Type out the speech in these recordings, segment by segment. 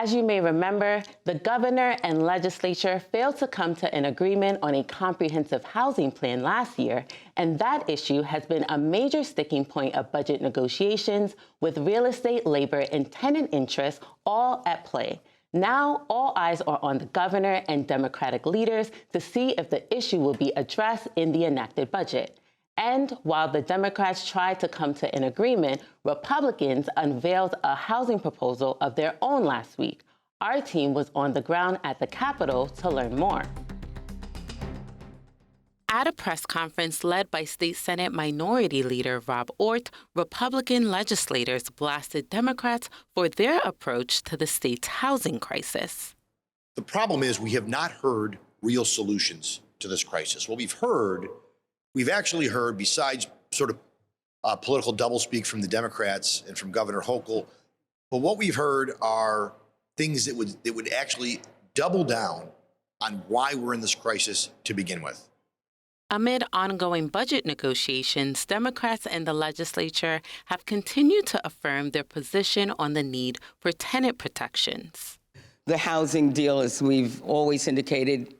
As you may remember, the governor and legislature failed to come to an agreement on a comprehensive housing plan last year, and that issue has been a major sticking point of budget negotiations with real estate, labor, and tenant interests all at play. Now, all eyes are on the governor and Democratic leaders to see if the issue will be addressed in the enacted budget. And while the Democrats tried to come to an agreement, Republicans unveiled a housing proposal of their own last week. Our team was on the ground at the Capitol to learn more. At a press conference led by State Senate Minority Leader Rob Ortt, Republican legislators blasted Democrats for their approach to the state's housing crisis. The problem is we have not heard real solutions to this crisis. What we've actually heard, besides sort of political doublespeak from the Democrats and from Governor Hochul, but what we've heard are things that would actually double down on why we're in this crisis to begin with. Amid ongoing budget negotiations, Democrats and the legislature have continued to affirm their position on the need for tenant protections. The housing deal, as we've always indicated,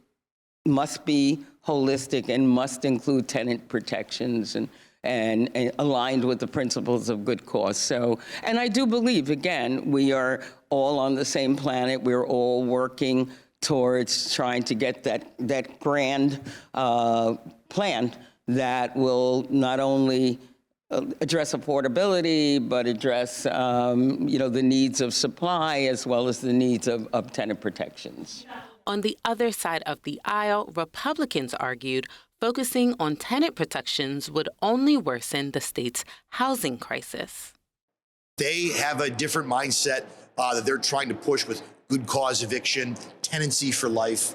must be holistic and must include tenant protections and aligned with the principles of good cause. So, and I do believe, again, we are all on the same planet. We're all working towards trying to get that grand plan that will not only address affordability, but address the needs of supply as well as the needs of tenant protections. On the other side of the aisle, Republicans argued focusing on tenant protections would only worsen the state's housing crisis. They have a different mindset that they're trying to push with good cause eviction, tenancy for life.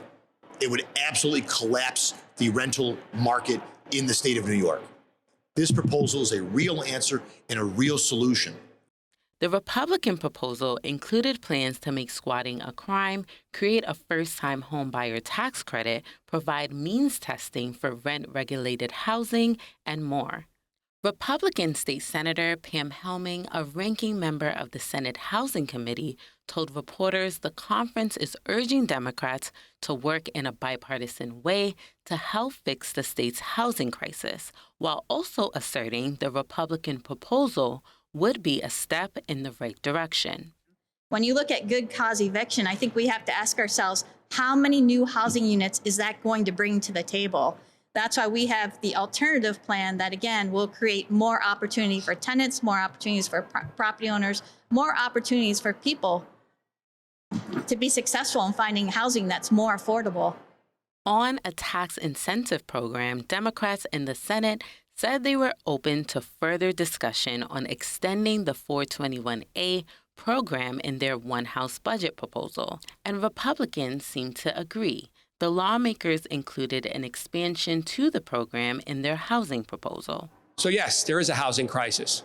It would absolutely collapse the rental market in the state of New York. This proposal is a real answer and a real solution. The Republican proposal included plans to make squatting a crime, create a first-time homebuyer tax credit, provide means testing for rent-regulated housing, and more. Republican State Senator Pam Helming, a ranking member of the Senate Housing Committee, told reporters the conference is urging Democrats to work in a bipartisan way to help fix the state's housing crisis, while also asserting the Republican proposal would be a step in the right direction. When you look at good cause eviction, I think we have to ask ourselves, how many new housing units is that going to bring to the table? That's why we have the alternative plan that, again, will create more opportunity for tenants, more opportunities for property owners, more opportunities for people to be successful in finding housing that's more affordable. On a tax incentive program, Democrats in the Senate said they were open to further discussion on extending the 421A program in their one-house budget proposal, and Republicans seemed to agree. The lawmakers included an expansion to the program in their housing proposal. So yes, there is a housing crisis.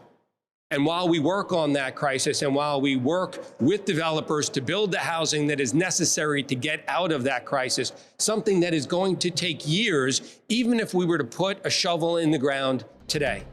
And while we work on that crisis and while we work with developers to build the housing that is necessary to get out of that crisis, something that is going to take years, even if we were to put a shovel in the ground today.